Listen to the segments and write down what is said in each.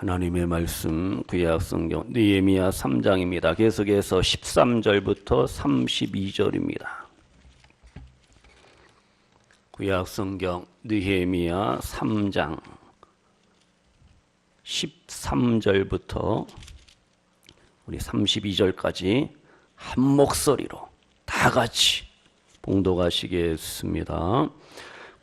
하나님의 말씀 구약성경 느헤미야 3장입니다. 계속해서 13절부터 32절입니다. 구약성경 느헤미야 3장 13절부터 우리 32절까지 한 목소리로 다 같이 봉독하시겠습니다.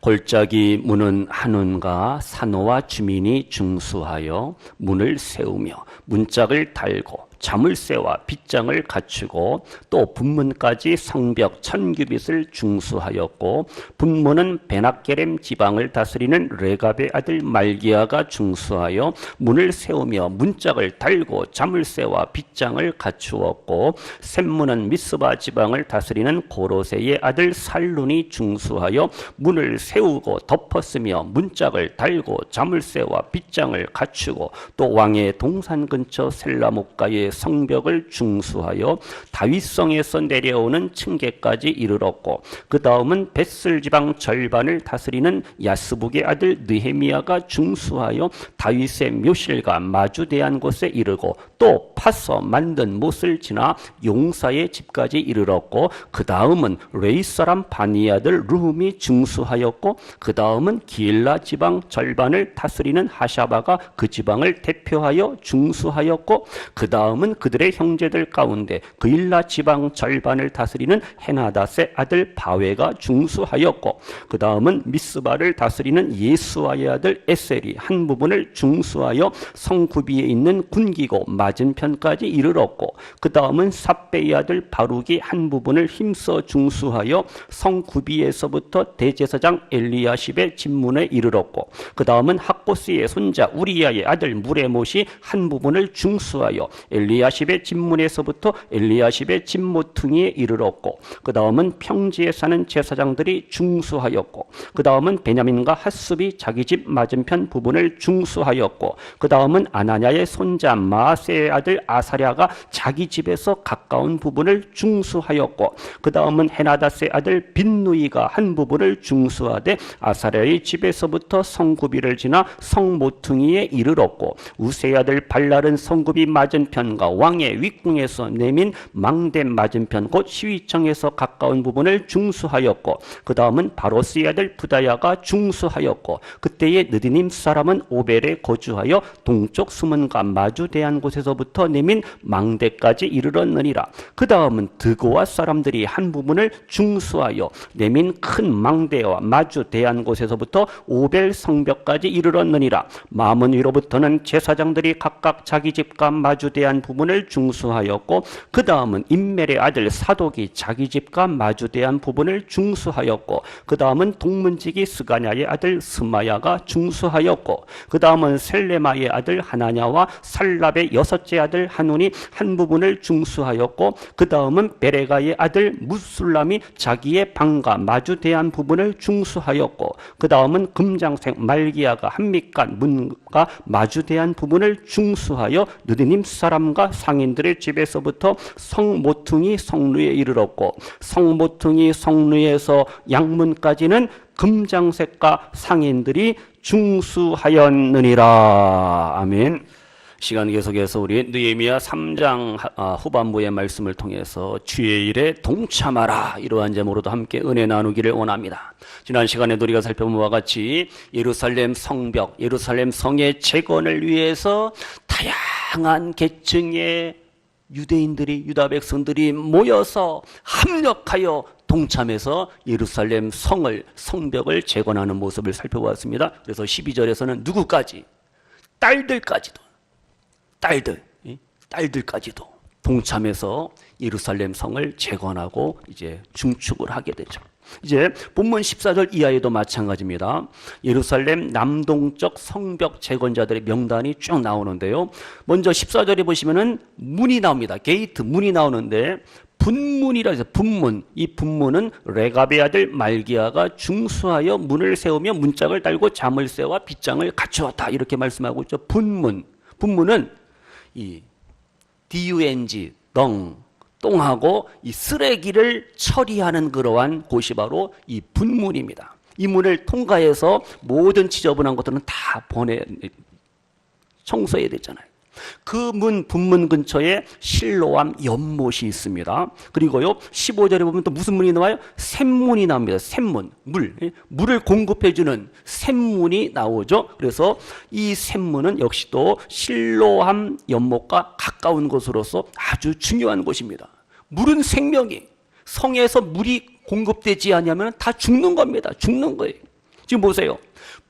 골짜기 문은 한운과 산호와 주민이 중수하여 문을 세우며 문짝을 달고 자물쇠와 빗장을 갖추고 또 분문까지 성벽 1000규빗을 중수하였고 분문은 베나게렘 지방을 다스리는 레갑의 아들 말기야가 중수하여 문을 세우며 문짝을 달고 자물쇠와 빗장을 갖추었고 샘문은 미스바 지방을 다스리는 고로세의 아들 살룬이 중수하여 문을 세우고 덮었으며 문짝을 달고 자물쇠와 빗장을 갖추고 또 왕의 동산 근처 셀라목가의 성벽을 중수하여 다윗성에서 내려오는 층계까지 이르렀고 그 다음은 벳을 지방 절반을 다스리는 야스북의 아들 느헤미야가 중수하여 다윗의 묘실과 마주대한 곳에 이르고 또 파서 만든 못을 지나 용사의 집까지 이르렀고 그 다음은 레이 사람 바니 아들 르훔이 중수하였고 그 다음은 기일라 지방 절반을 다스리는 하샤바가 그 지방을 대표하여 중수하였고 그 다음은 그들의 형제들 가운데 그일라 지방 절반을 다스리는 헤나닷의 아들 바웨가 중수하였고 그 다음은 미스바를 다스리는 예수아의 아들 에셀이 한 부분을 중수하여 성구비에 있는 군기고 맞은편까지 이르렀고 그 다음은 삽베의 아들 바룩이 한 부분을 힘써 중수하여 성구비에서부터 대제사장 엘리야십의 집문에 이르렀고 그 다음은 학보스의 손자 우리야의 아들 무레못이 한 부분을 중수하여 엘리야십의 집문에서부터 엘리야십의 집모퉁이에 이르렀고 그 다음은 평지에 사는 제사장들이 중수하였고 그 다음은 베냐민과 핫숲이 자기 집 맞은편 부분을 중수하였고 그 다음은 아나냐의 손자 마아세의 아들 아사랴가 자기 집에서 가까운 부분을 중수하였고 그 다음은 헤나닷의 아들 빈누이가 한 부분을 중수하되 아사랴의 집에서부터 성구비를 지나 성모퉁이에 이르렀고 우세의 아들 발랄은 성구비 맞은편과 왕의 윗궁에서 내민 망대 맞은편 곧 시위청에서 가까운 부분을 중수하였고 그 다음은 바로스의 아들 부다야가 중수하였고 그때의 느디님 사람은 오벨에 거주하여 동쪽 수문과 마주대한 곳에서부터 내민 망대까지 이르렀느니라. 그 다음은 드고아 사람들이 한 부분을 중수하여 내민 큰 망대와 마주대한 곳에서부터 오벨 성벽까지 이르렀느니라. 마문 위로부터는 제사장들이 각각 자기 집과 마주대한 부분을 중수하였고 그 다음은 임멜의 아들 사독이 자기 집과 마주대한 부분을 중수하였고 그 다음은 동문지기 스가냐의 아들 스마야가 중수하였고 그 다음은 셀레마의 아들 하나냐와 살랍의 여섯째 아들 하눈이 한 부분을 중수하였고 그 다음은 베레가의 아들 무술람이 자기의 방과 마주대한 부분을 중수하였고 그 다음은 금장색 말기야가 한밑간 문과 마주대한 부분을 중수하여 느디님 사람과 상인들의 집에서부터 성모퉁이 성루에 이르렀고 성모퉁이 성루에서 양문까지는 금장색과 상인들이 중수하였느니라. 아멘. 시간 계속해서 우리 느헤미야 3장 후반부의 말씀을 통해서 주의 일에 동참하라 이러한 제목으로도 함께 은혜 나누기를 원합니다. 지난 시간에도 우리가 살펴본 바와 같이 예루살렘 성벽, 예루살렘 성의 재건을 위해서 다양한 계층의 유대인들이 유다 백성들이 모여서 합력하여 동참해서 예루살렘 성벽을 재건하는 모습을 살펴보았습니다. 그래서 12절에서는 누구까지? 딸들까지도 동참해서 예루살렘 성을 재건하고 이제 중축을 하게 되죠. 이제 본문 14절 이하에도 마찬가지입니다. 예루살렘 남동쪽 성벽 재건자들의 명단이 쭉 나오는데요. 먼저 14절에 보시면은 문이 나옵니다. 게이트 문이 나오는데 분문이라 해서 분문, 이 분문은 레갑의 아들 말기야가 중수하여 문을 세우며 문짝을 달고 자물쇠와 빗장을 갖추었다 이렇게 말씀하고 있죠. 분문은 이 DUNG 똥하고 이 쓰레기를 처리하는 그러한 곳이 바로 이 분문입니다. 이 문을 통과해서 모든 지저분한 것들은 다 청소해야 되잖아요. 그 분문 근처에 실로암 연못이 있습니다. 그리고요 15절에 보면 또 무슨 문이 나와요? 샘문이 나옵니다. 샘문, 물을 공급해주는 샘문이 나오죠. 그래서 이 샘문은 역시 또 실로암 연못과 가까운 곳으로서 아주 중요한 곳입니다. 물은 생명이, 성에서 물이 공급되지 않으면 다 죽는 겁니다. 죽는 거예요. 지금 보세요.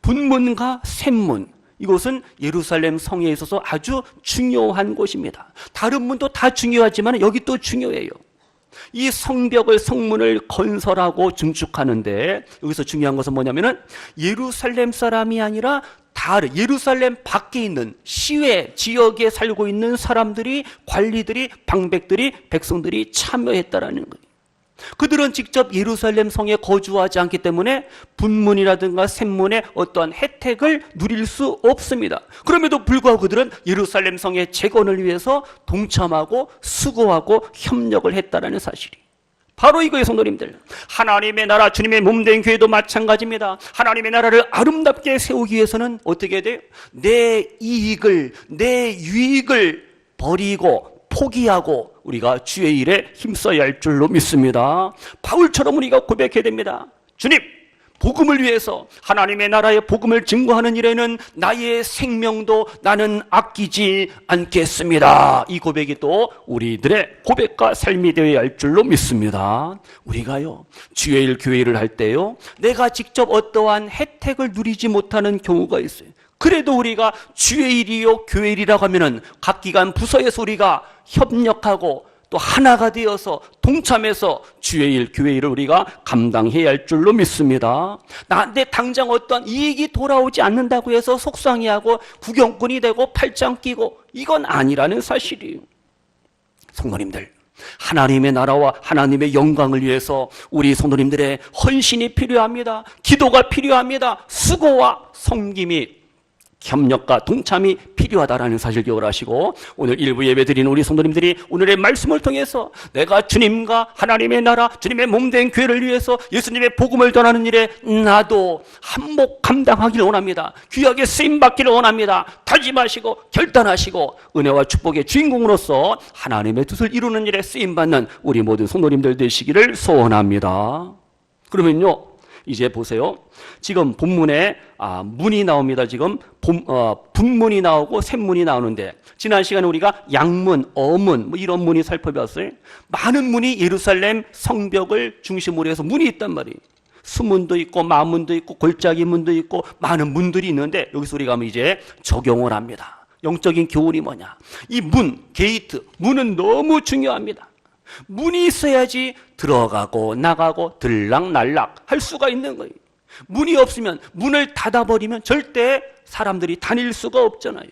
분문과 샘문, 이곳은 예루살렘 성에 있어서 아주 중요한 곳입니다. 다른 문도 다 중요하지만 여기 또 중요해요. 이 성벽을, 성문을 건설하고 증축하는데 여기서 중요한 것은 뭐냐면은 예루살렘 사람이 아니라 다른 예루살렘 밖에 있는 시외 지역에 살고 있는 사람들이, 관리들이, 방백들이, 백성들이 참여했다라는 거예요. 그들은 직접 예루살렘 성에 거주하지 않기 때문에 분문이라든가 샘문의 어떠한 혜택을 누릴 수 없습니다. 그럼에도 불구하고 그들은 예루살렘 성의 재건을 위해서 동참하고 수고하고 협력을 했다는 사실이 바로 이거예요. 성도님들, 하나님의 나라, 주님의 몸된 교회도 마찬가지입니다. 하나님의 나라를 아름답게 세우기 위해서는 어떻게 해야 돼요? 내 이익을, 내 유익을 버리고 포기하고 우리가 주의 일에 힘써야 할 줄로 믿습니다. 바울처럼 우리가 고백해야 됩니다. 주님, 복음을 위해서, 하나님의 나라의 복음을 증거하는 일에는 나의 생명도 나는 아끼지 않겠습니다. 이 고백이 또 우리들의 고백과 삶이 되어야 할 줄로 믿습니다. 우리가요 주의 일 교회를 할 때요 내가 직접 어떠한 혜택을 누리지 못하는 경우가 있어요. 그래도 우리가 주의 일이요 교회 일이라고 하면은 각 기관 부서에서 우리가 협력하고 또 하나가 되어서 동참해서 주의 일, 교회 일을 우리가 감당해야 할 줄로 믿습니다. 나한테 당장 어떤 이익이 돌아오지 않는다고 해서 속상해하고 구경꾼이 되고 팔짱 끼고 이건 아니라는 사실이에요. 성도님들, 하나님의 나라와 하나님의 영광을 위해서 우리 성도님들의 헌신이 필요합니다. 기도가 필요합니다. 수고와 섬김이, 협력과 동참이 필요하다라는 사실 기억을 하시고, 오늘 일부 예배 드리는 우리 성도님들이 오늘의 말씀을 통해서 내가 주님과 하나님의 나라, 주님의 몸된 교회를 위해서 예수님의 복음을 전하는 일에 나도 한몫 감당하기를 원합니다. 귀하게 쓰임받기를 원합니다. 다짐하시고 결단하시고 은혜와 축복의 주인공으로서 하나님의 뜻을 이루는 일에 쓰임받는 우리 모든 성도님들 되시기를 소원합니다. 그러면요 이제 보세요. 지금 본문에 문이 나옵니다. 지금 분문이 나오고 샘문이 나오는데, 지난 시간에 우리가 양문, 어문 이런 문이 살펴봤어요. 많은 문이 예루살렘 성벽을 중심으로 해서 문이 있단 말이에요. 수문도 있고 마문도 있고 골짜기 문도 있고 많은 문들이 있는데, 여기서 우리가 이제 적용을 합니다. 영적인 교훈이 뭐냐? 이 문, 게이트, 문은 너무 중요합니다. 문이 있어야지 들어가고 나가고 들락날락 할 수가 있는 거예요. 문이 없으면, 문을 닫아버리면 절대 사람들이 다닐 수가 없잖아요.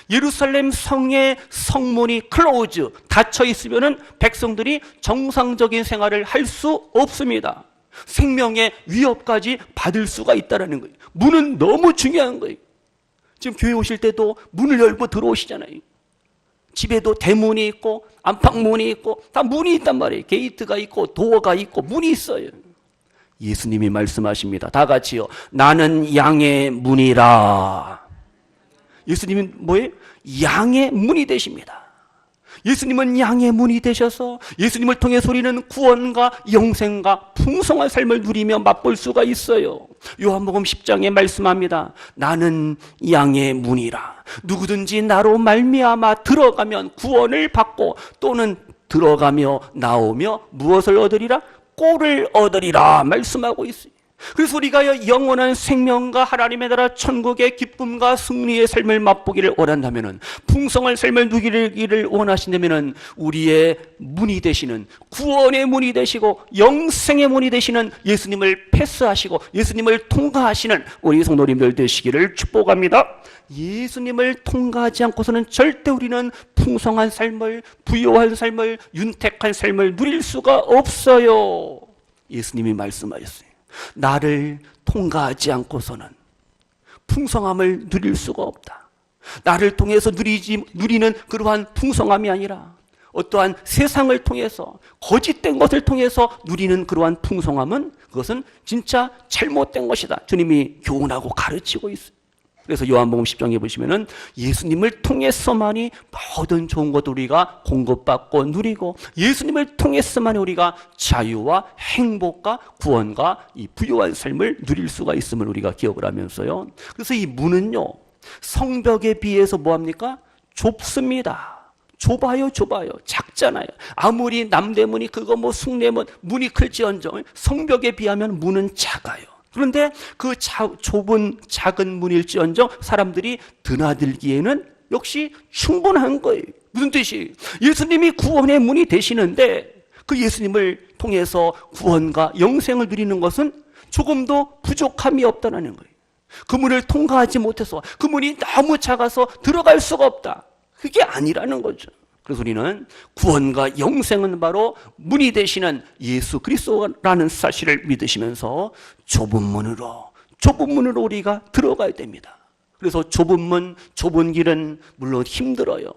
예루살렘 성의 성문이 클로즈, 닫혀 있으면 백성들이 정상적인 생활을 할 수 없습니다. 생명의 위협까지 받을 수가 있다는 거예요. 문은 너무 중요한 거예요. 지금 교회 오실 때도 문을 열고 들어오시잖아요. 집에도 대문이 있고 안방문이 있고 다 문이 있단 말이에요. 게이트가 있고 도어가 있고 문이 있어요. 예수님이 말씀하십니다. 다 같이요. 나는 양의 문이라. 예수님은 뭐예요? 양의 문이 되십니다. 예수님은 양의 문이 되셔서 예수님을 통해서 우리는 구원과 영생과 풍성한 삶을 누리며 맛볼 수가 있어요. 요한복음 10장에 말씀합니다. 나는 양의 문이라. 누구든지 나로 말미암아 들어가면 구원을 받고 또는 들어가며 나오며 무엇을 얻으리라? 꼴을 얻으리라 말씀하고 있어요. 그래서 우리가 영원한 생명과 하나님의 나라 천국의 기쁨과 승리의 삶을 맛보기를 원한다면, 풍성한 삶을 누리기를 원하신다면 우리의 문이 되시는, 구원의 문이 되시고 영생의 문이 되시는 예수님을 패스하시고 예수님을 통과하시는 우리 성도님들 되시기를 축복합니다. 예수님을 통과하지 않고서는 절대 우리는 풍성한 삶을, 부유한 삶을, 윤택한 삶을 누릴 수가 없어요. 예수님이 말씀하셨어요. 나를 통과하지 않고서는 풍성함을 누릴 수가 없다. 나를 통해서 누리는 그러한 풍성함이 아니라 어떠한 세상을 통해서, 거짓된 것을 통해서 누리는 그러한 풍성함은, 그것은 진짜 잘못된 것이다. 주님이 교훈하고 가르치고 있어요. 그래서 요한복음 10장에 보시면은 예수님을 통해서만이 모든 좋은 것 우리가 공급받고 누리고 예수님을 통해서만이 우리가 자유와 행복과 구원과 이 부유한 삶을 누릴 수가 있음을 우리가 기억을 하면서요. 그래서 이 문은요, 성벽에 비해서 뭐합니까? 좁습니다. 좁아요. 작잖아요. 아무리 남대문이 그거 뭐 숭례문 문이 클지언정 성벽에 비하면 문은 작아요. 그런데 그 좁은 작은 문일지언정 사람들이 드나들기에는 역시 충분한 거예요. 무슨 뜻이? 예수님이 구원의 문이 되시는데 그 예수님을 통해서 구원과 영생을 누리는 것은 조금도 부족함이 없다는 거예요. 그 문을 통과하지 못해서 그 문이 너무 작아서 들어갈 수가 없다. 그게 아니라는 거죠. 그래서 우리는 구원과 영생은 바로 문이 되시는 예수 그리스도라는 사실을 믿으시면서 좁은 문으로 우리가 들어가야 됩니다. 그래서 좁은 문, 좁은 길은 물론 힘들어요.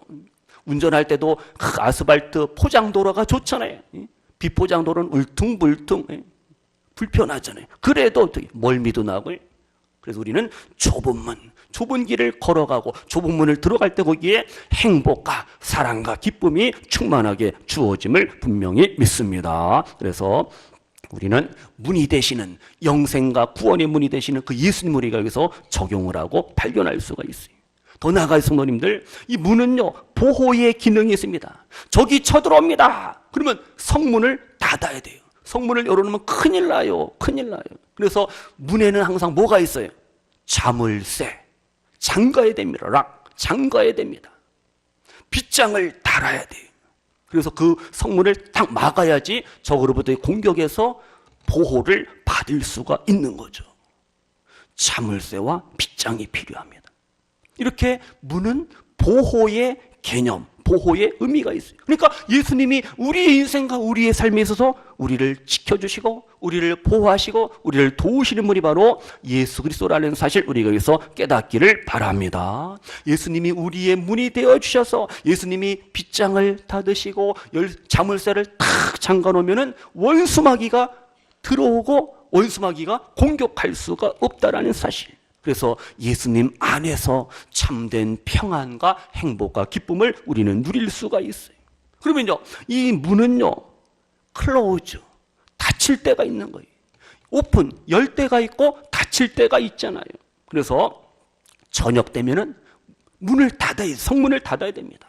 운전할 때도 아스팔트 포장도로가 좋잖아요. 비포장도로는 울퉁불퉁 불편하잖아요. 그래도 멀미도 나고. 그래서 우리는 좁은 문, 좁은 길을 걸어가고 좁은 문을 들어갈 때 거기에 행복과 사랑과 기쁨이 충만하게 주어짐을 분명히 믿습니다. 그래서 우리는 문이 되시는 영생과 구원의 문이 되시는 그 예수님을 우리가 여기서 적용을 하고 발견할 수가 있어요. 더 나아가서 성도님들, 이 문은요 보호의 기능이 있습니다. 적이 쳐들어옵니다. 그러면 성문을 닫아야 돼요. 성문을 열어놓으면 큰일 나요. 그래서 문에는 항상 뭐가 있어요? 자물쇠. 잠가야 됩니다. 잠가야 됩니다. 빗장을 달아야 돼요. 그래서 그 성문을 딱 막아야지 적으로부터의 공격에서 보호를 받을 수가 있는 거죠. 자물쇠와 빗장이 필요합니다. 이렇게 문은 보호의 개념, 보호의 의미가 있어요. 그러니까 예수님이 우리의 인생과 우리의 삶에 있어서 우리를 지켜주시고 우리를 보호하시고 우리를 도우시는 분이 바로 예수 그리스도라는 사실 우리가 여기서 깨닫기를 바랍니다. 예수님이 우리의 문이 되어주셔서 예수님이 빗장을 닫으시고 자물쇠를 탁 잠가놓으면 원수마귀가 들어오고 원수마귀가 공격할 수가 없다라는 사실. 그래서 예수님 안에서 참된 평안과 행복과 기쁨을 우리는 누릴 수가 있어요. 그러면요, 이 문은요, 클로즈, 닫힐 때가 있는 거예요. 오픈, 열 때가 있고 닫힐 때가 있잖아요. 그래서 저녁 되면은 성문을 닫아야 됩니다.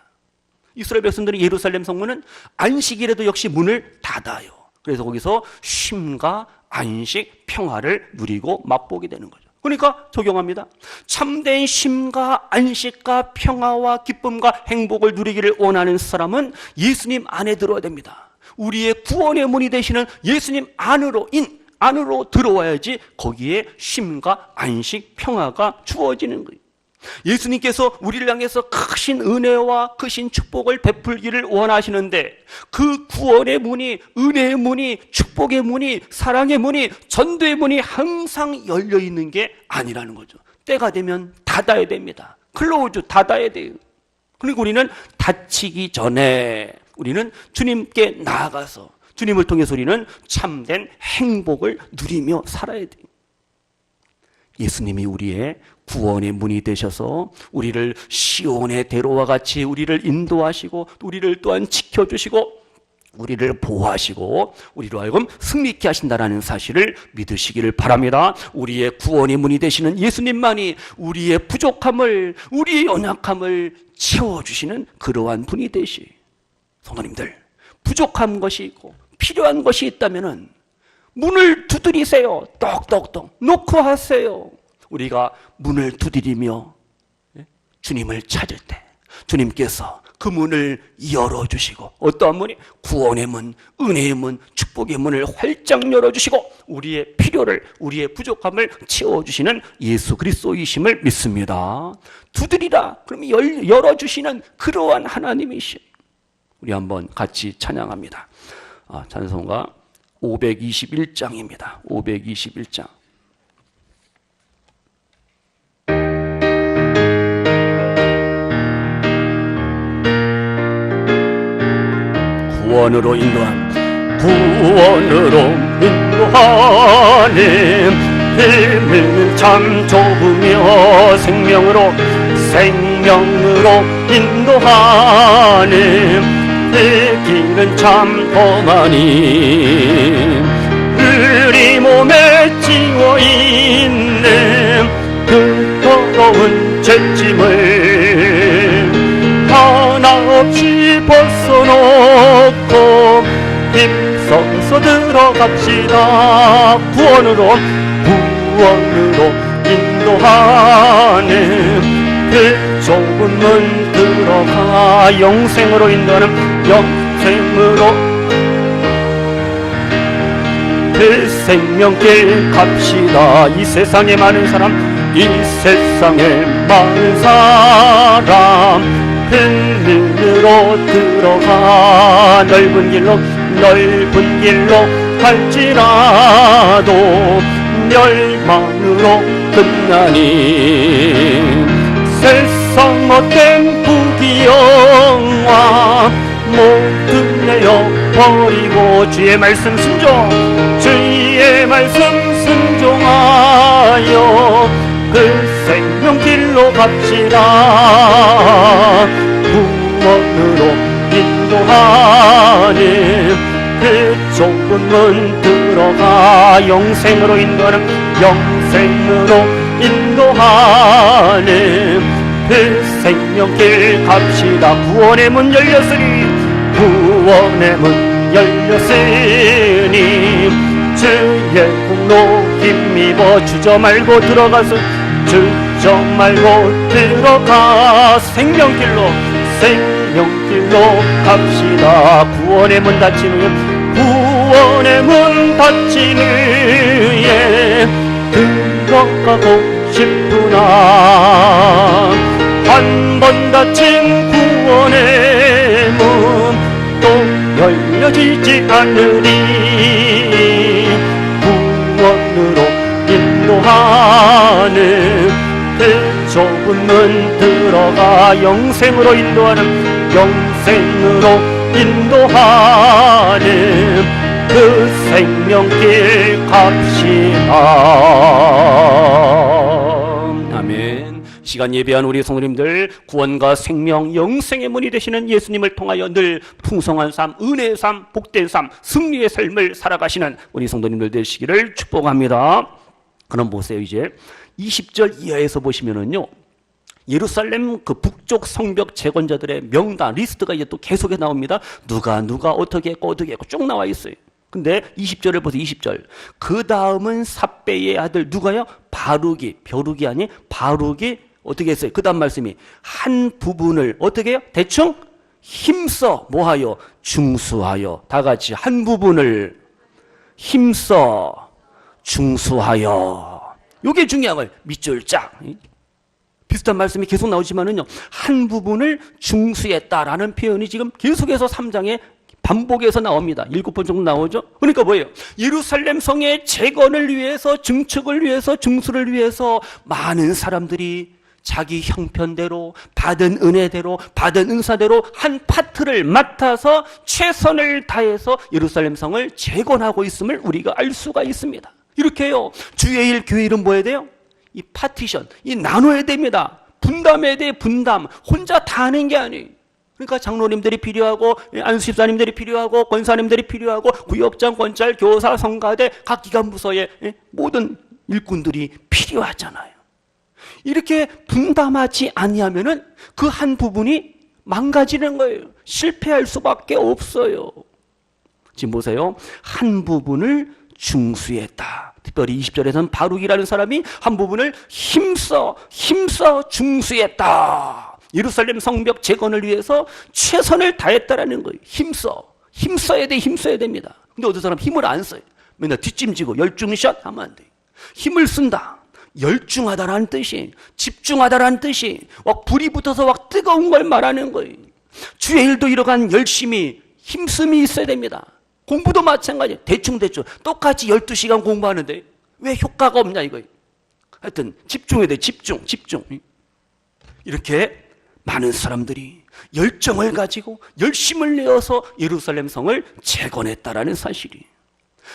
이스라엘 백성들이 예루살렘 성문은 안식일에도 역시 문을 닫아요. 그래서 거기서 쉼과 안식, 평화를 누리고 맛보게 되는 거죠. 그러니까 적용합니다. 참된 쉼과 안식과 평화와 기쁨과 행복을 누리기를 원하는 사람은 예수님 안에 들어야 됩니다. 우리의 구원의 문이 되시는 예수님 안으로 들어와야지 거기에 쉼과 안식, 평화가 주어지는 거예요. 예수님께서 우리를 향해서 크신 은혜와 크신 축복을 베풀기를 원하시는데 그 구원의 문이, 은혜의 문이, 축복의 문이, 사랑의 문이, 전도의 문이 항상 열려있는 게 아니라는 거죠. 때가 되면 닫아야 됩니다. 클로즈, 닫아야 돼요. 그리고 우리는 닫히기 전에 우리는 주님께 나아가서 주님을 통해서 우리는 참된 행복을 누리며 살아야 돼요. 예수님이 우리의 구원의 문이 되셔서 우리를 시온의 대로와 같이 우리를 인도하시고 우리를 또한 지켜주시고 우리를 보호하시고 우리로 하여금 승리케 하신다라는 사실을 믿으시기를 바랍니다. 우리의 구원의 문이 되시는 예수님만이 우리의 부족함을, 우리의 연약함을 채워주시는 그러한 분이 되시. 성도님들, 부족한 것이 있고 필요한 것이 있다면은 문을 두드리세요. 똑똑똑 놓고 하세요. 우리가 문을 두드리며 주님을 찾을 때 주님께서 그 문을 열어주시고, 어떠한 문이? 구원의 문, 은혜의 문, 축복의 문을 활짝 열어주시고 우리의 필요를, 우리의 부족함을 채워주시는 예수 그리스도이심을 믿습니다. 두드리라 그러면 열어주시는 그러한 하나님이시. 우리 한번 같이 찬양합니다. 찬송가 521장입니다. 521장. 구원으로 인도하네 길은 참 좁으며 생명으로 인도하는 그 길은 참 험하니 우리 몸에 찌워있는 그 더러운 죄짐을 하나 없이 벗어놓고 힘써서 들어갑시다. 구원으로 인도하는 그 좁은 문 들어가 영생으로 인도하는 영생으로 그 생명길 갑시다. 이 세상에 많은 사람 큰 문으로 들어가 넓은 길로 갈지라도 멸망으로 끝나니 세상 못된 부귀영화 모두 내어버리고 주의 말씀 순종하여 그 생명길로 갑시다. 구원으로 인도하는 그 좁은 문 들어가 영생으로 인도하는 그 생명길 갑시다. 구원의 문 열렸으니 주의 공로 힘입어 주저 말고 들어가 생명길로 갑시다. 구원의 문 닫히는 후에 들어가고 싶구나. 한 번 닫힌 구원의 문 또 열려지지 않으리. 구원으로 인도하는 그 좁은 문 들어가 영생으로 인도하는 그 생명길 갑시다. 아멘. 시간 예배한 우리 성도님들, 구원과 생명, 영생의 문이 되시는 예수님을 통하여 늘 풍성한 삶, 은혜의 삶, 복된 삶, 승리의 삶을 살아가시는 우리 성도님들 되시기를 축복합니다. 그럼 보세요. 이제 20절 이하에서 보시면은요, 예루살렘 그 북쪽 성벽 재건자들의 명단 리스트가 이제 또 계속해 나옵니다. 누가 어떻게 했고 쭉 나와 있어요. 근데 20절을 보세요. 20절. 그 다음은 삽배의 아들 누가요? 바룩이 어떻게 했어요? 그 다음 말씀이 한 부분을 어떻게 해요? 대충 힘써 뭐하여? 중수하여. 다 같이 한 부분을 힘써 중수하여. 이게 중요한 거예요. 밑줄 짝. 비슷한 말씀이 계속 나오지만은요, 한 부분을 중수했다라는 표현이 지금 계속해서 3장에 반복해서 나옵니다. 7번 정도 나오죠. 그러니까 뭐예요? 예루살렘 성의 재건을 위해서, 증축을 위해서, 중수를 위해서 많은 사람들이 자기 형편대로, 받은 은혜대로, 받은 은사대로 한 파트를 맡아서 최선을 다해서 예루살렘 성을 재건하고 있음을 우리가 알 수가 있습니다. 이렇게 해요. 주의 일, 교회 일은 뭐 해야 돼요? 이 파티션, 이 나눠야 됩니다. 분담해야 돼, 분담. 혼자 다 하는 게 아니에요. 그러니까 장로님들이 필요하고, 안수집사님들이 필요하고, 권사님들이 필요하고, 구역장, 권찰, 교사, 성가대, 각 기관부서의 모든 일꾼들이 필요하잖아요. 이렇게 분담하지 아니하면은 그 한 부분이 망가지는 거예요. 실패할 수밖에 없어요. 지금 보세요. 한 부분을 중수했다. 특별히 20절에서는 바룩이라는 사람이 한 부분을 힘써 중수했다. 예루살렘 성벽 재건을 위해서 최선을 다했다라는 거예요. 힘써야 됩니다. 근데 어떤 사람 힘을 안 써요. 맨날 뒷짐지고 열중샷 하면 안 돼요. 힘을 쓴다. 열중하다라는 뜻이, 집중하다라는 뜻이, 막 불이 붙어서 막 뜨거운 걸 말하는 거예요. 주의 일도 이러한 열심히 힘씀이 있어야 됩니다. 공부도 마찬가지예요. 대충 똑같이 12시간 공부하는데 왜 효과가 없냐 이거예요. 하여튼 집중해야 돼. 집중. 이렇게 많은 사람들이 열정을 가지고 열심을 내어서 예루살렘 성을 재건했다라는 사실이에요.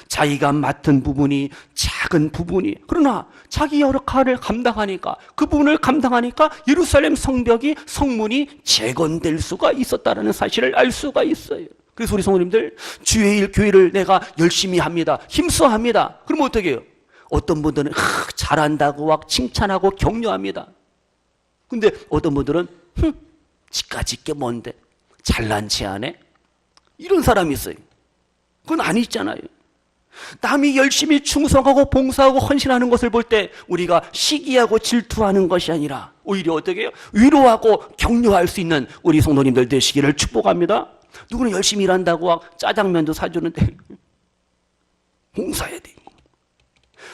자기가 맡은 부분이 작은 부분이, 그러나 자기 역할을 감당하니까, 그 부분을 감당하니까 예루살렘 성벽이, 성문이 재건될 수가 있었다는 사실을 알 수가 있어요. 그래서 우리 성도님들, 주의 일 교회를 내가 열심히 합니다, 힘써합니다. 그럼 어떻게 해요? 어떤 분들은 잘한다고 막 칭찬하고 격려합니다. 근데 어떤 분들은 지까짓 게 뭔데 잘난 체 안 해? 이런 사람이 있어요. 그건 아니잖아요. 남이 열심히 충성하고 봉사하고 헌신하는 것을 볼 때 우리가 시기하고 질투하는 것이 아니라 오히려 어떻게 해요? 위로하고 격려할 수 있는 우리 성도님들 되시기를 축복합니다. 누구는 열심히 일한다고 막 짜장면도 사주는데 봉사해야 돼.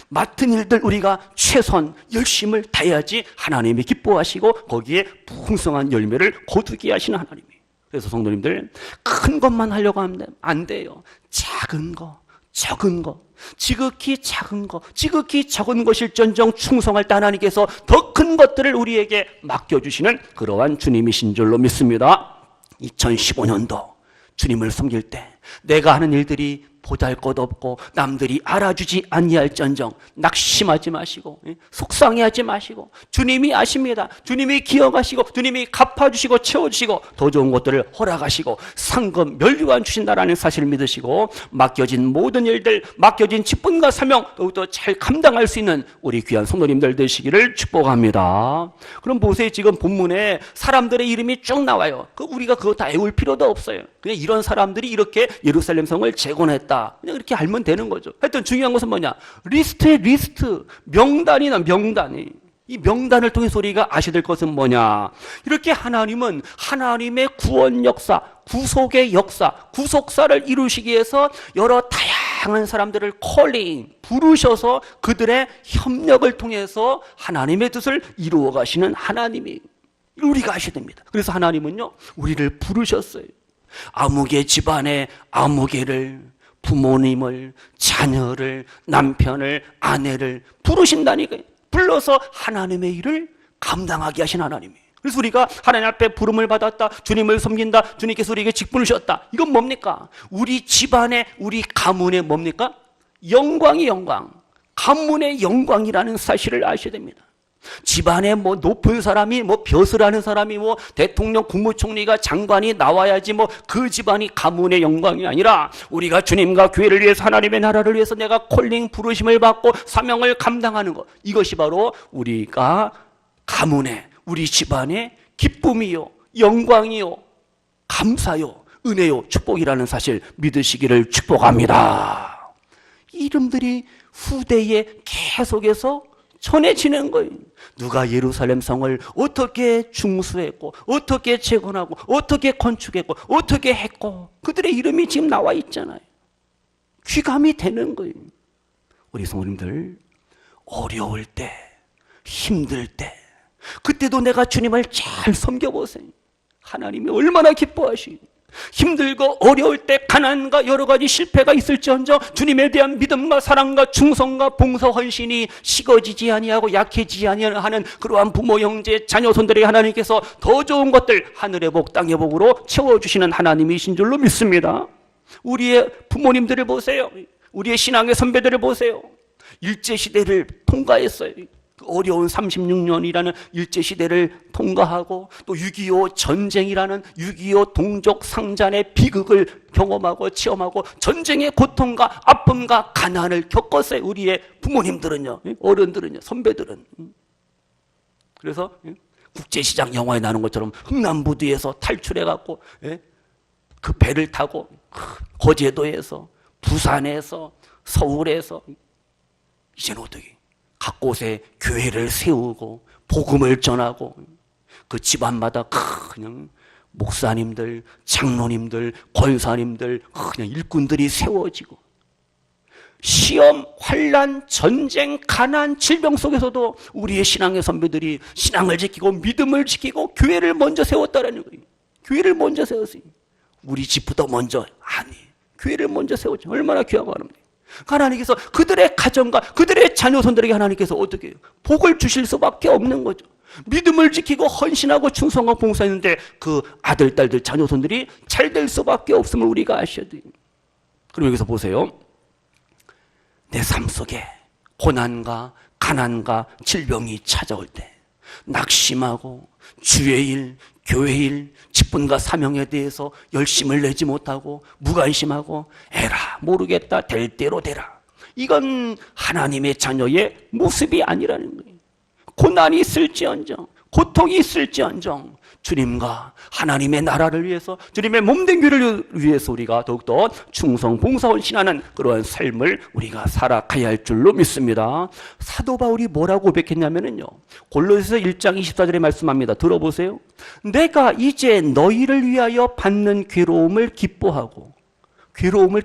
맡은 일들 우리가 최선 열심을 다해야지 하나님이 기뻐하시고 거기에 풍성한 열매를 거두게 하시는 하나님이. 그래서 성도님들, 큰 것만 하려고 하면 안 돼요. 작은 거, 적은 거, 지극히 작은 거, 지극히 적은 것일전정 충성할 때 하나님께서 더 큰 것들을 우리에게 맡겨주시는 그러한 주님이신 줄로 믿습니다. 2015년도 주님을 섬길 때 내가 하는 일들이 보잘것없고 남들이 알아주지 아니할전정 낙심하지 마시고 속상해하지 마시고 주님이 아십니다. 주님이 기억하시고 주님이 갚아주시고 채워주시고 더 좋은 것들을 허락하시고 상급 면류관 주신다라는 사실을 믿으시고 맡겨진 모든 일들, 맡겨진 직분과 사명 더욱더 잘 감당할 수 있는 우리 귀한 성도님들 되시기를 축복합니다. 그럼 보세요. 지금 본문에 사람들의 이름이 쭉 나와요. 우리가 그거 다 외울 필요도 없어요. 그냥 이런 사람들이 이렇게 예루살렘 성을 재건했다, 그냥 이렇게 알면 되는 거죠. 하여튼 중요한 것은 뭐냐? 리스트에 리스트, 명단이나 명단이. 이 명단을 통해서 우리가 아셔야 될 것은 뭐냐? 이렇게 하나님은 하나님의 구원 역사, 구속의 역사, 구속사를 이루시기 위해서 여러 다양한 사람들을 부르셔서 그들의 협력을 통해서 하나님의 뜻을 이루어 가시는 하나님이, 우리가 아셔야 됩니다. 그래서 하나님은요, 우리를 부르셨어요. 아무개 집안의 아무개를, 부모님을, 자녀를, 남편을, 아내를 부르신다니까요. 불러서 하나님의 일을 감당하게 하신 하나님이에요. 그래서 우리가 하나님 앞에 부름을 받았다, 주님을 섬긴다, 주님께서 우리에게 직분을 주셨다. 이건 뭡니까? 우리 집안의, 우리 가문의 뭡니까? 영광이 영광, 가문의 영광이라는 사실을 아셔야 됩니다. 집안에 뭐 높은 사람이, 뭐 벼슬 하는 사람이, 뭐 대통령, 국무총리가, 장관이 나와야지 뭐 그 집안이 가문의 영광이 아니라 우리가 주님과 교회를 위해서, 하나님의 나라를 위해서 내가 부르심을 받고 사명을 감당하는 것, 이것이 바로 우리가 가문의, 우리 집안의 기쁨이요, 영광이요, 감사요, 은혜요, 축복이라는 사실 믿으시기를 축복합니다. 이름들이 후대에 계속해서 전해지는 거예요. 누가 예루살렘 성을 어떻게 중수했고, 어떻게 재건하고, 어떻게 건축했고, 어떻게 했고, 그들의 이름이 지금 나와 있잖아요. 귀감이 되는 거예요. 우리 성도님들, 어려울 때, 힘들 때, 그때도 내가 주님을 잘 섬겨보세요. 하나님이 얼마나 기뻐하시니. 힘들고 어려울 때 가난과 여러 가지 실패가 있을지언정 주님에 대한 믿음과 사랑과 충성과 봉사 헌신이 식어지지 아니하고 약해지지 아니하는 그러한 부모 형제 자녀손들에게 하나님께서 더 좋은 것들, 하늘의 복 땅의 복으로 채워주시는 하나님이신 줄로 믿습니다. 우리의 부모님들을 보세요. 우리의 신앙의 선배들을 보세요. 일제시대를 통과했어요. 어려운 36년이라는 일제시대를 통과하고 또 6.25 전쟁이라는 6.25 동족 상잔의 비극을 경험하고 체험하고 전쟁의 고통과 아픔과 가난을 겪었어요. 우리의 부모님들은요, 어른들은요, 선배들은. 그래서 국제시장 영화에 나오는 것처럼 흥남부두에서 탈출해갖고 그 배를 타고 거제도에서, 부산에서, 서울에서, 이제는 어떻게 각 곳에 교회를 세우고 복음을 전하고 그 집안마다 그냥 목사님들, 장로님들, 권사님들, 그냥 일꾼들이 세워지고 시험, 환난, 전쟁, 가난, 질병 속에서도 우리의 신앙의 선배들이 신앙을 지키고 믿음을 지키고 교회를 먼저 세웠다라는 거예요. 교회를 먼저 세웠어요. 우리 집부터 먼저, 아니, 교회를 먼저 세웠죠. 얼마나 귀하고 아름다워요. 하나님께서 그들의 가정과 그들의 자녀손들에게 하나님께서 어떻게 해요? 복을 주실 수밖에 없는 거죠. 믿음을 지키고 헌신하고 충성하고 봉사했는데 그 아들, 딸들, 자녀손들이 잘 될 수밖에 없음을 우리가 아셔야 돼요. 그럼 여기서 보세요. 내 삶 속에 고난과 가난과 질병이 찾아올 때 낙심하고 주의 일, 교회 일, 직분과 사명에 대해서 열심을 내지 못하고 무관심하고 에라 모르겠다 될 대로 되라. 이건 하나님의 자녀의 모습이 아니라는 거예요. 고난이 있을지언정, 고통이 있을지언정 주님과 하나님의 나라를 위해서, 주님의 몸된 교회를 위해서 우리가 더욱더 충성 봉사 헌신하는 그러한 삶을 우리가 살아가야 할 줄로 믿습니다. 사도 바울이 뭐라고 고백했냐면요, 골로새서 1장 24절에 말씀합니다. 들어보세요. 내가 이제 너희를 위하여 받는 괴로움을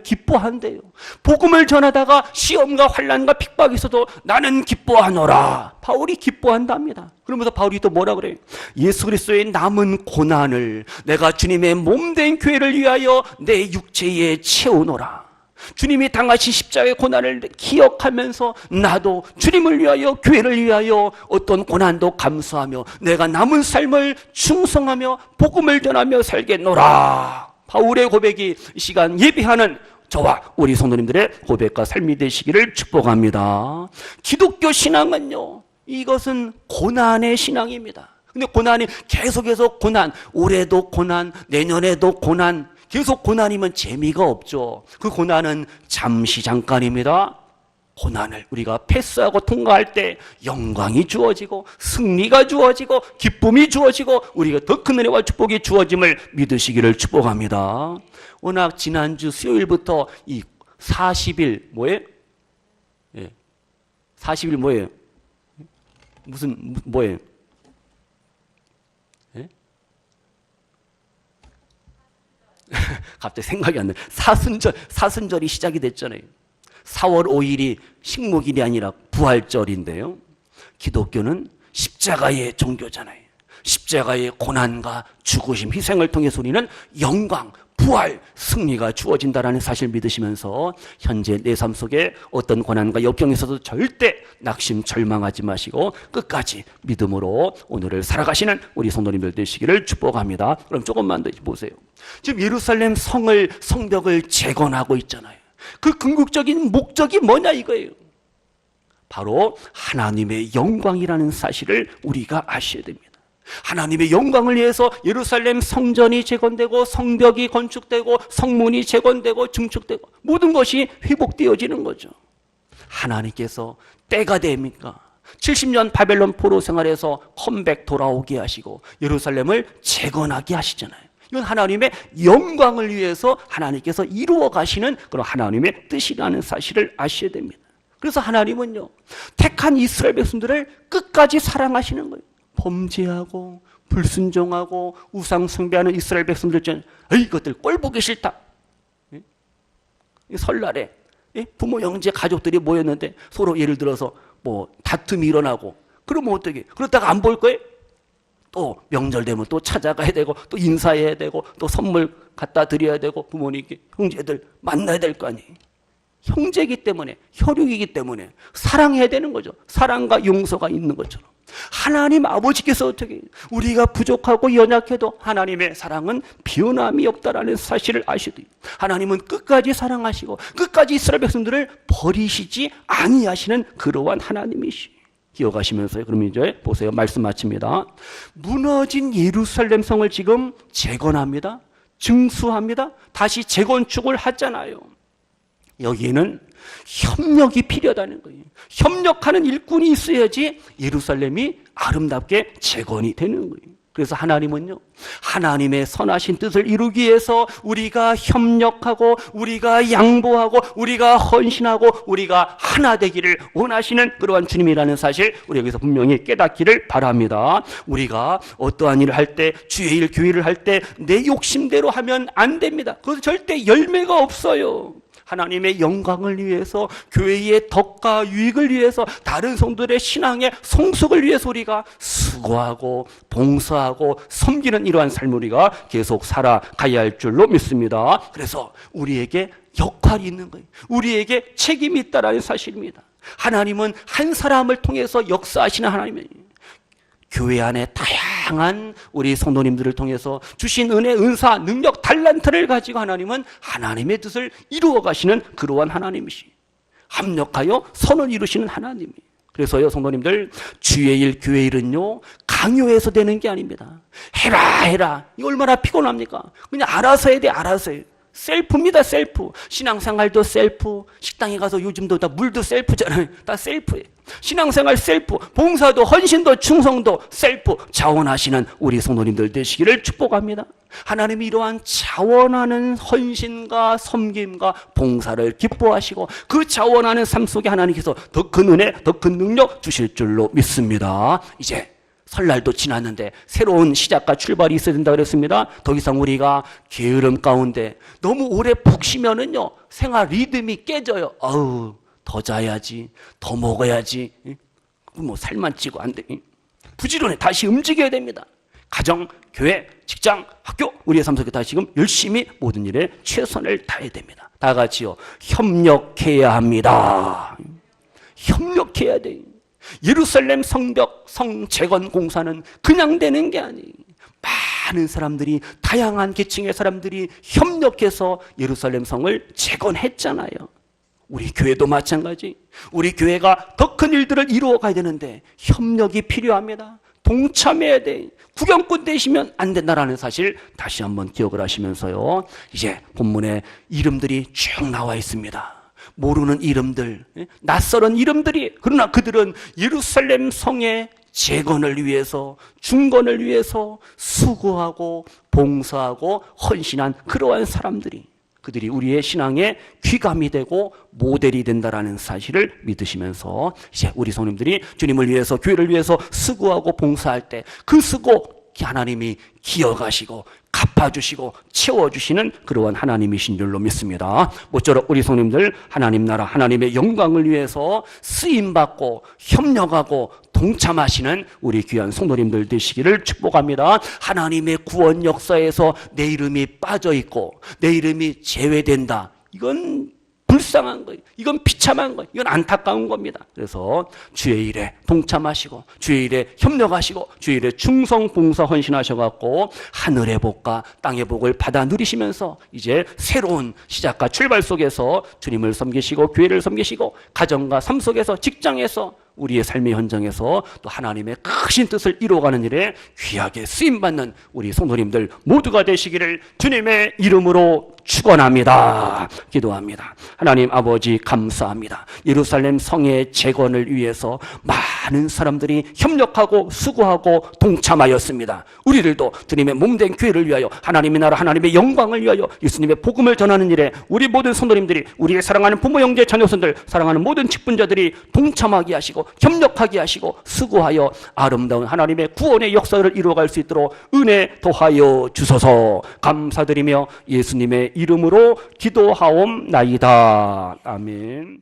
기뻐한대요. 복음을 전하다가 시험과 환난과 핍박이 있어도 나는 기뻐하노라. 바울이 기뻐한답니다. 그러면서 바울이 또 뭐라 그래요? 예수 그리스도의 남은 고난을 내가 주님의 몸된 교회를 위하여 내 육체에 채우노라. 주님이 당하신 십자가의 고난을 기억하면서 나도 주님을 위하여, 교회를 위하여 어떤 고난도 감수하며 내가 남은 삶을 충성하며 복음을 전하며 살겠노라. 바울의 고백이 이 시간 예배하는 저와 우리 성도님들의 고백과 삶이 되시기를 축복합니다. 기독교 신앙은요, 이것은 고난의 신앙입니다. 근데 고난이 계속해서 고난, 올해도 고난, 내년에도 고난, 계속 고난이면 재미가 없죠. 그 고난은 잠시 잠깐입니다. 고난을 우리가 패스하고 통과할 때 영광이 주어지고 승리가 주어지고 기쁨이 주어지고 우리가 더 큰 은혜와 축복이 주어짐을 믿으시기를 축복합니다. 워낙 지난주 수요일부터 이 40일 뭐예요? 40일 뭐예요? 무슨 뭐예요? 갑자기 생각이 안 나요. 사순절이 시작이 됐잖아요. 4월 5일이 식목일이 아니라 부활절인데요. 기독교는 십자가의 종교잖아요. 십자가의 고난과 죽으심, 희생을 통해서 우리는 영광, 부활, 승리가 주어진다는 사실을 믿으시면서 현재 내 삶 속에 어떤 고난과 역경에서도 절대 낙심, 절망하지 마시고 끝까지 믿음으로 오늘을 살아가시는 우리 성도님들 되시기를 축복합니다. 그럼 조금만 더 보세요. 지금 예루살렘 성벽을 재건하고 있잖아요. 그 궁극적인 목적이 뭐냐 이거예요. 바로 하나님의 영광이라는 사실을 우리가 아셔야 됩니다. 하나님의 영광을 위해서 예루살렘 성전이 재건되고 성벽이 건축되고 성문이 재건되고 증축되고 모든 것이 회복되어지는 거죠. 하나님께서 때가 됩니까? 70년 바벨론 포로 생활에서 컴백 돌아오게 하시고 예루살렘을 재건하게 하시잖아요. 이건 하나님의 영광을 위해서 하나님께서 이루어 가시는 그런 하나님의 뜻이라는 사실을 아셔야 됩니다. 그래서 하나님은요, 택한 이스라엘 백성들을 끝까지 사랑하시는 거예요. 범죄하고 불순종하고 우상 숭배하는 이스라엘 백성들 중에 이것들 꼴 보기 싫다. 설날에 부모 형제 가족들이 모였는데 서로 예를 들어서 뭐 다툼이 일어나고 그러면 어떻게? 그러다가 안 볼 거예요? 또 명절 되면 또 찾아가야 되고 또 인사해야 되고 또 선물 갖다 드려야 되고 부모님께 형제들 만나야 될 거 아니에요. 형제이기 때문에, 혈육이기 때문에 사랑해야 되는 거죠. 사랑과 용서가 있는 것처럼 하나님 아버지께서 어떻게 우리가 부족하고 연약해도 하나님의 사랑은 변함이 없다라는 사실을 아셔야 돼요. 하나님은 끝까지 사랑하시고 끝까지 이스라엘 백성들을 버리시지 아니하시는 그러한 하나님이시죠. 기억하시면서요. 그럼 이제 보세요. 말씀 마칩니다. 무너진 예루살렘 성을 지금 재건합니다. 증수합니다. 다시 재건축을 하잖아요. 여기에는 협력이 필요하다는 거예요. 협력하는 일꾼이 있어야지 예루살렘이 아름답게 재건이 되는 거예요. 그래서 하나님은요, 하나님의 선하신 뜻을 이루기 위해서 우리가 협력하고 우리가 양보하고 우리가 헌신하고 우리가 하나 되기를 원하시는 그러한 주님이라는 사실 우리 여기서 분명히 깨닫기를 바랍니다. 우리가 어떠한 일을 할 때, 주의 일, 교회를 할 때 내 욕심대로 하면 안 됩니다. 그것은 절대 열매가 없어요. 하나님의 영광을 위해서, 교회의 덕과 유익을 위해서, 다른 성도들의 신앙의 성숙을 위해서 우리가 수고하고 봉사하고 섬기는 이러한 삶을 우리가 계속 살아가야 할 줄로 믿습니다. 그래서 우리에게 역할이 있는 거예요. 우리에게 책임이 있다는 사실입니다. 하나님은 한 사람을 통해서 역사하시는 하나님이에요. 교회 안에 다양한 우리 성도님들을 통해서 주신 은혜, 은사, 능력, 달란트를 가지고 하나님은 하나님의 뜻을 이루어 가시는 그러한 하나님이시. 합력하여 선을 이루시는 하나님이. 그래서요, 성도님들, 주의 일, 교회 일은요, 강요해서 되는 게 아닙니다. 해라. 이거 얼마나 피곤합니까? 그냥 알아서 해야 돼, 알아서 해. 셀프입니다, 셀프. 신앙생활도 셀프. 식당에 가서 요즘도 다 물도 셀프잖아요. 다 셀프예요. 신앙생활 셀프. 봉사도, 헌신도, 충성도 셀프. 자원하시는 우리 성도님들 되시기를 축복합니다. 하나님이 이러한 자원하는 헌신과 섬김과 봉사를 기뻐하시고 그 자원하는 삶 속에 하나님께서 더 큰 은혜, 더 큰 능력 주실 줄로 믿습니다. 이제 설날도 지났는데 새로운 시작과 출발이 있어야 된다고 그랬습니다. 더 이상 우리가 게으름 가운데 너무 오래 푹 쉬면은요, 생활 리듬이 깨져요. 더 자야지, 더 먹어야지. 뭐 살만 찌고 안 돼. 부지런해. 다시 움직여야 됩니다. 가정, 교회, 직장, 학교, 우리의 삶 속에 다시금 열심히 모든 일에 최선을 다해야 됩니다. 다 같이요, 협력해야 합니다. 협력해야 돼. 예루살렘 성벽 성재건 공사는 그냥 되는 게 아니에요. 많은 사람들이, 다양한 계층의 사람들이 협력해서 예루살렘 성을 재건했잖아요. 우리 교회도 마찬가지. 우리 교회가 더 큰 일들을 이루어 가야 되는데 협력이 필요합니다. 동참해야 돼. 구경꾼 되시면 안 된다라는 사실 다시 한번 기억을 하시면서요, 이제 본문에 이름들이 쭉 나와 있습니다. 모르는 이름들, 낯설은 이름들이, 그러나 그들은 예루살렘 성의 재건을 위해서, 중건을 위해서 수고하고 봉사하고 헌신한 그러한 사람들이, 그들이 우리의 신앙의 귀감이 되고 모델이 된다라는 사실을 믿으시면서 이제 우리 성도님들이 주님을 위해서, 교회를 위해서 수고하고 봉사할 때 그 수고 하나님이 기억하시고 갚아주시고 채워주시는 그러한 하나님이신 줄로 믿습니다. 모쪼록 우리 성도님들 하나님 나라, 하나님의 영광을 위해서 쓰임받고 협력하고 동참하시는 우리 귀한 성도님들 되시기를 축복합니다. 하나님의 구원 역사에서 내 이름이 빠져있고 내 이름이 제외된다, 이건 불쌍한 거예요. 이건 비참한 거예요. 이건 안타까운 겁니다. 그래서 주의 일에 동참하시고 주의 일에 협력하시고 주의 일에 충성 봉사 헌신하셔갖고 하늘의 복과 땅의 복을 받아 누리시면서 이제 새로운 시작과 출발 속에서 주님을 섬기시고 교회를 섬기시고 가정과 삶 속에서, 직장에서, 우리의 삶의 현장에서 또 하나님의 크신 뜻을 이루어가는 일에 귀하게 쓰임받는 우리 성도님들 모두가 되시기를 주님의 이름으로 축원합니다. 기도합니다. 하나님 아버지 감사합니다. 예루살렘 성의 재건을 위해서 많은 사람들이 협력하고 수고하고 동참하였습니다. 우리들도 주님의 몸된 교회를 위하여, 하나님의 나라, 하나님의 영광을 위하여 예수님의 복음을 전하는 일에 우리 모든 성도님들이, 우리의 사랑하는 부모, 형제, 자녀손들, 사랑하는 모든 직분자들이 동참하게 하시고 협력하게 하시고 수고하여 아름다운 하나님의 구원의 역사를 이루어갈 수 있도록 은혜 더하여 주소서. 감사드리며 예수님의 이름으로 기도하옵나이다. 아멘.